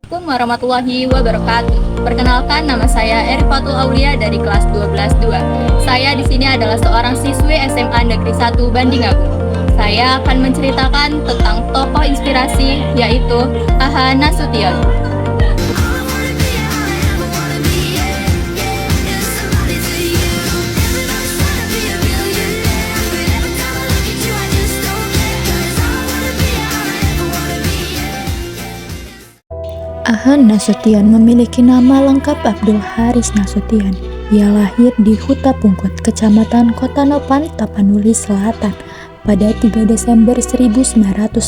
Assalamualaikum warahmatullahi wabarakatuh. Perkenalkan, nama saya Erifatul Aulia dari kelas 12-2. Saya di sini adalah seorang siswi SMA Negeri 1 Bandingagung. Saya akan menceritakan tentang tokoh inspirasi, yaitu Aha Nasution. Aha Nasution memiliki nama lengkap Abdul Haris Nasution. Ia lahir di Huta Pungkut, Kecamatan Kota Nopan, Tapanuli Selatan pada 3 Desember 1918.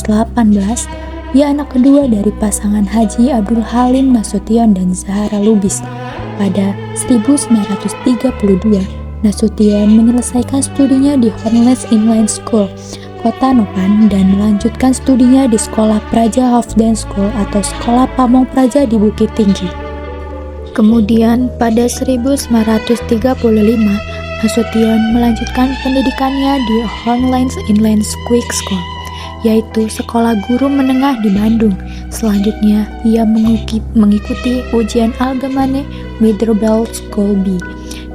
Ia anak kedua dari pasangan Haji Abdul Halim Nasution dan Zahra Lubis. Pada 1932, Nasution menyelesaikan studinya di Honles Inline School, Kota Nopan, dan melanjutkan studinya di Sekolah Praja Hofden School atau Sekolah Pamong Praja di Bukit Tinggi. Kemudian pada 1935, Nasution melanjutkan pendidikannya di Honles Inline Quick School, yaitu sekolah guru menengah di Bandung. Selanjutnya, ia mengikuti ujian Algemene Middelbare School B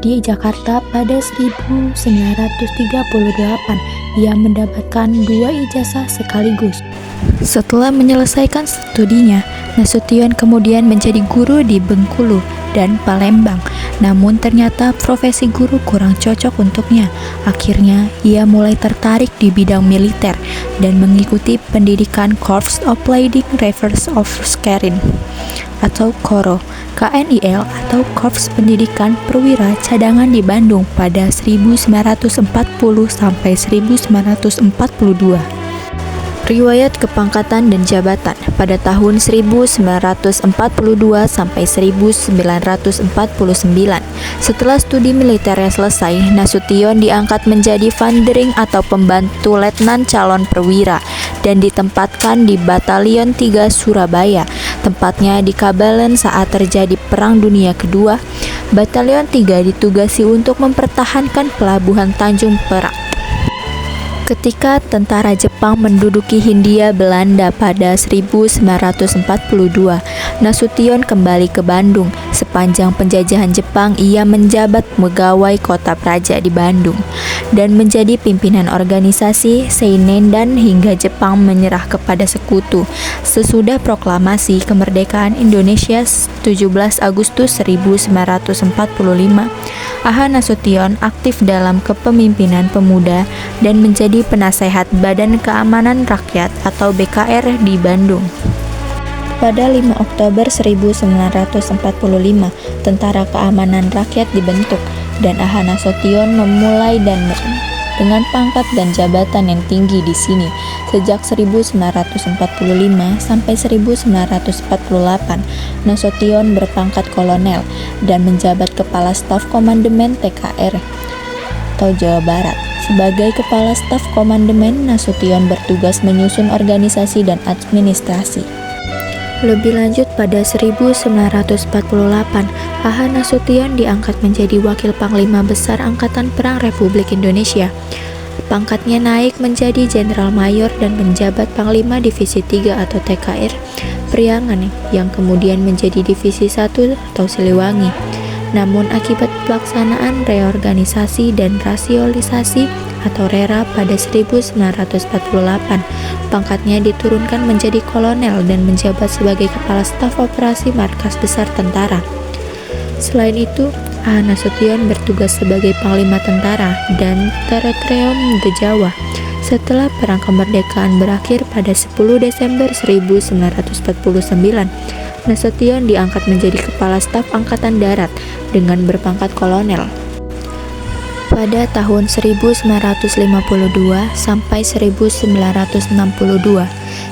di Jakarta pada 1938. Ia mendapatkan 2 ijazah sekaligus. Setelah menyelesaikan studinya, Nasution kemudian menjadi guru di Bengkulu dan Palembang. Namun ternyata profesi guru kurang cocok untuknya. Akhirnya, ia mulai tertarik di bidang militer dan mengikuti pendidikan Corps of Leading Reserve Officers atau KORO, KNIL atau Korps Pendidikan Perwira Cadangan di Bandung pada 1940 sampai 1942. Riwayat kepangkatan dan jabatan pada tahun 1942 sampai 1949. Setelah studi militernya selesai, Nasution diangkat menjadi Vandering atau pembantu letnan calon perwira dan ditempatkan di Batalion 3 Surabaya. Tempatnya di Kabalen saat terjadi Perang Dunia Kedua. Batalion 3 ditugasi untuk mempertahankan pelabuhan Tanjung Perak ketika tentara Jepang menduduki Hindia Belanda pada 1942. Nasution kembali ke Bandung. Sepanjang penjajahan Jepang, ia menjabat pegawai Kota Praja di Bandung dan menjadi pimpinan organisasi Seinendan hingga Jepang menyerah kepada sekutu. Sesudah proklamasi kemerdekaan Indonesia 17 Agustus 1945, Aha Nasution aktif dalam kepemimpinan pemuda dan menjadi penasehat Badan Keamanan Rakyat atau BKR di Bandung. Pada 5 Oktober 1945, Tentara Keamanan Rakyat dibentuk dan Aha Nasution memulai dengan pangkat dan jabatan yang tinggi di sini. Sejak 1945 sampai 1948, Nasution berpangkat kolonel dan menjabat Kepala Staf Komandemen TKR atau Jawa Barat. Sebagai Kepala Staf Komandemen, Nasution bertugas menyusun organisasi dan administrasi. Lebih lanjut, pada 1948, Aha Nasution diangkat menjadi Wakil Panglima Besar Angkatan Perang Republik Indonesia. Pangkatnya naik menjadi Jenderal Mayor dan menjabat Panglima Divisi 3 atau TKR Priangan yang kemudian menjadi Divisi 1 atau Siliwangi. Namun akibat pelaksanaan reorganisasi dan rasionalisasi atau RERA pada 1948, pangkatnya diturunkan menjadi kolonel dan menjabat sebagai Kepala Staf Operasi Markas Besar Tentara. Selain itu, Aha Nasution bertugas sebagai Panglima Tentara dan Teritorium de Jawa. Setelah Perang Kemerdekaan berakhir pada 10 Desember 1949, Nasution diangkat menjadi Kepala Staf Angkatan Darat dengan berpangkat kolonel. Pada tahun 1952 sampai 1962.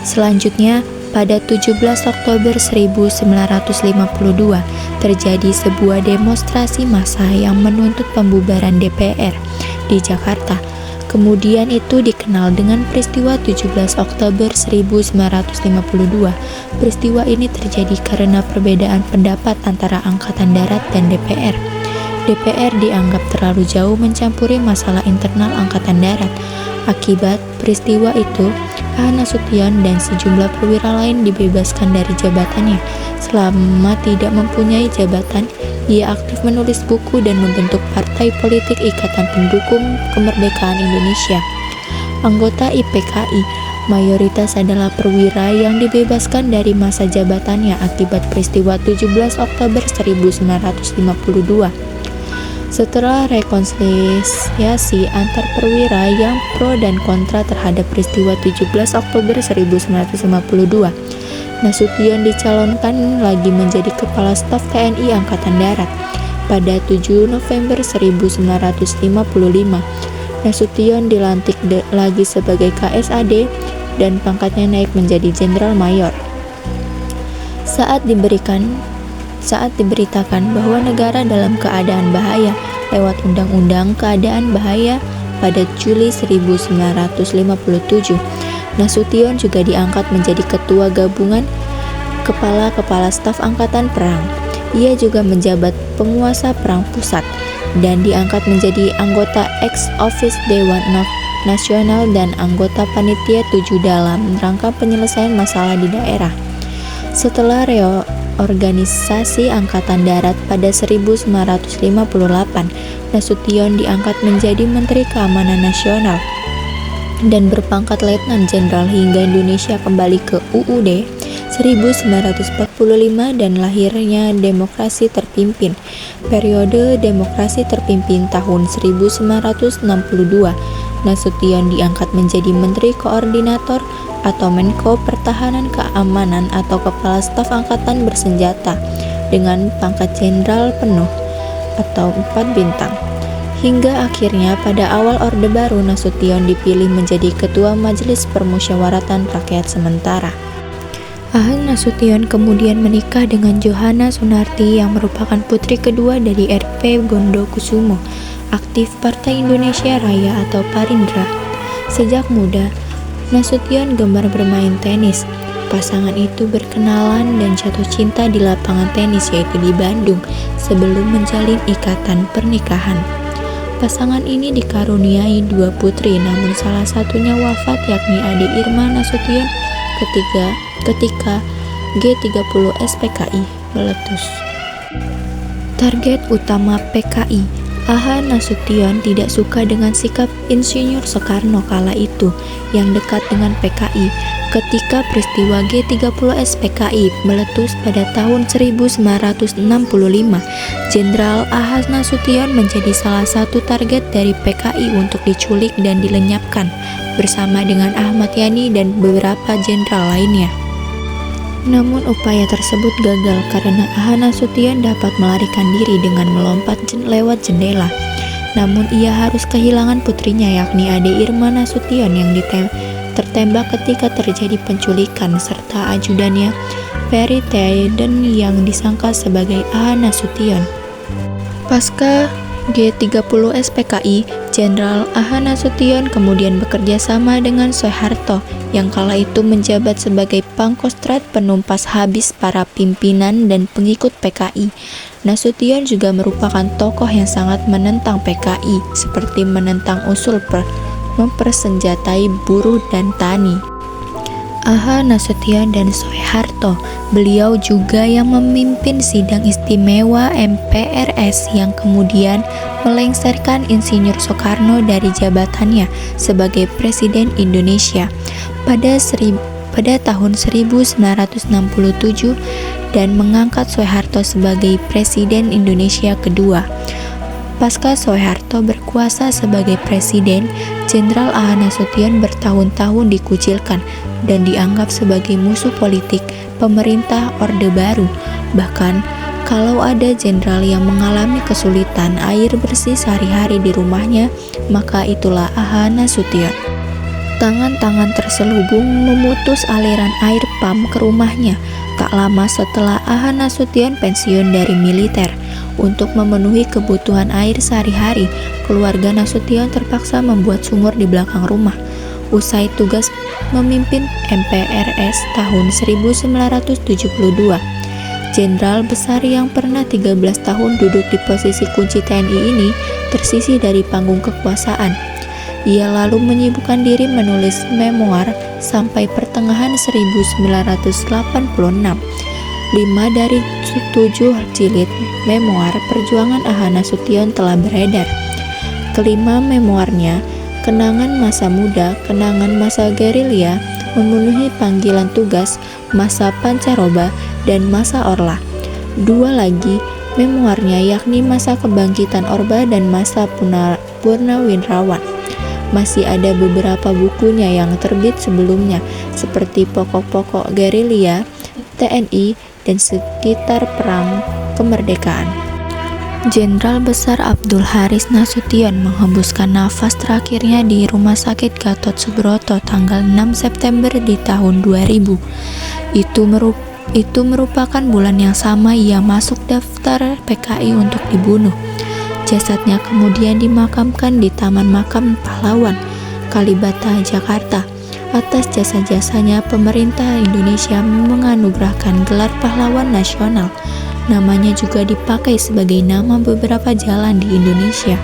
Selanjutnya, pada 17 Oktober 1952, terjadi sebuah demonstrasi massa yang menuntut pembubaran DPR di Jakarta. Kemudian itu dikenal dengan peristiwa 17 Oktober 1952. Peristiwa ini terjadi karena perbedaan pendapat antara Angkatan Darat dan DPR. DPR dianggap terlalu jauh mencampuri masalah internal Angkatan Darat. Akibat peristiwa itu, A. Nasution dan sejumlah perwira lain dibebaskan dari jabatannya. Selama tidak mempunyai jabatan, ia aktif menulis buku dan membentuk partai politik Ikatan Pendukung Kemerdekaan Indonesia. Anggota IPKI mayoritas adalah perwira yang dibebaskan dari masa jabatannya akibat peristiwa 17 Oktober 1952. Setelah rekonsiliasi antar perwira yang pro dan kontra terhadap peristiwa 17 Oktober 1952, Nasution dicalonkan lagi menjadi Kepala Staf TNI Angkatan Darat. Pada 7 November 1955, Nasution dilantik lagi sebagai KSAD dan pangkatnya naik menjadi Jenderal Mayor. Saat diberitakan bahwa negara dalam keadaan bahaya lewat Undang-Undang Keadaan Bahaya pada Juli 1957, Nasution juga diangkat menjadi Ketua Gabungan Kepala Staf Angkatan Perang. Ia juga menjabat Penguasa Perang Pusat dan diangkat menjadi anggota ex-office Dewan Nasional dan anggota Panitia 7 dalam rangka penyelesaian masalah di daerah. Setelah reorganisasi Angkatan Darat pada 1958, Nasution diangkat menjadi Menteri Keamanan Nasional dan berpangkat Letnan Jenderal hingga Indonesia kembali ke UUD 1945 dan lahirnya demokrasi terpimpin. Periode demokrasi terpimpin tahun 1962, Nasution diangkat menjadi Menteri Koordinator atau Menko Pertahanan Keamanan atau Kepala Staf Angkatan Bersenjata dengan pangkat Jenderal penuh atau 4 bintang. Hingga akhirnya pada awal Orde Baru, Nasution dipilih menjadi Ketua Majelis Permusyawaratan Rakyat sementara. A. Nasution kemudian menikah dengan Johanna Sunarti yang merupakan putri kedua dari R.P. Gondokusumo, aktif Partai Indonesia Raya atau Parindra. Sejak muda, Nasution gemar bermain tenis. Pasangan itu berkenalan dan jatuh cinta di lapangan tenis yaitu di Bandung sebelum menjalin ikatan pernikahan. Pasangan ini dikaruniai 2 putri, namun salah satunya wafat yakni Ade Irma Nasution ketika G30 SPKI meletus. Target utama PKI. A. Nasution tidak suka dengan sikap Insinyur Soekarno kala itu yang dekat dengan PKI. Ketika peristiwa G30 SPKI meletus pada tahun 1965, Jenderal A. Nasution menjadi salah satu target dari PKI untuk diculik dan dilenyapkan bersama dengan Ahmad Yani dan beberapa jenderal lainnya. Namun upaya tersebut gagal karena A. Nasution dapat melarikan diri dengan melompat lewat jendela. Namun ia harus kehilangan putrinya yakni Ade Irma Nasution yang tertembak ketika terjadi penculikan serta ajudannya Ferry Theaden yang disangka sebagai A. Nasution. Pasca G30 SPKI, Jenderal A. Nasution kemudian bekerja sama dengan Soeharto yang kala itu menjabat sebagai Pangkostrat penumpas habis para pimpinan dan pengikut PKI. Nasution juga merupakan tokoh yang sangat menentang PKI, seperti menentang usul mempersenjatai buruh dan tani. A. Nasution dan Soeharto. Beliau juga yang memimpin sidang istimewa MPRS yang kemudian melengsarkan Insinyur Soekarno dari jabatannya sebagai Presiden Indonesia pada tahun 1967 dan mengangkat Soeharto sebagai Presiden Indonesia kedua. Pasca Soeharto berkuasa sebagai presiden, Jenderal A. Nasution bertahun-tahun dikucilkan dan dianggap sebagai musuh politik pemerintah Orde Baru. Bahkan, kalau ada jenderal yang mengalami kesulitan air bersih sehari-hari di rumahnya, maka itulah A. Nasution. Tangan-tangan terselubung memutus aliran air PAM ke rumahnya. Tak lama setelah A. Nasution pensiun dari militer. Untuk memenuhi kebutuhan air sehari-hari, keluarga Nasution terpaksa membuat sumur di belakang rumah. Usai tugas memimpin MPRS tahun 1972, Jenderal besar yang pernah 13 tahun duduk di posisi kunci TNI ini tersisih dari panggung kekuasaan. Ia lalu menyibukkan diri menulis memoir sampai pertengahan 1986. 5 dari 7 jilid memoir perjuangan A.H. Nasution telah beredar. Kelima memoirnya, Kenangan Masa Muda, Kenangan Masa Gerilya, Memenuhi Panggilan Tugas, Masa Pancaroba, dan Masa Orla. 2 lagi memoirnya yakni Masa Kebangkitan Orba dan Masa Purnawirawan. Masih ada beberapa bukunya yang terbit sebelumnya, seperti Pokok-Pokok Gerilya, TNI, dan Sekitar Perang Kemerdekaan. Jenderal Besar Abdul Haris Nasution menghembuskan nafas terakhirnya di Rumah Sakit Gatot Subroto tanggal 6 September di tahun 2000. Itu merupakan bulan yang sama ia masuk daftar PKI untuk dibunuh. Jasadnya kemudian dimakamkan di Taman Makam Pahlawan, Kalibata, Jakarta. Atas jasa-jasanya, pemerintah Indonesia menganugerahkan gelar pahlawan nasional. Namanya juga dipakai sebagai nama beberapa jalan di Indonesia.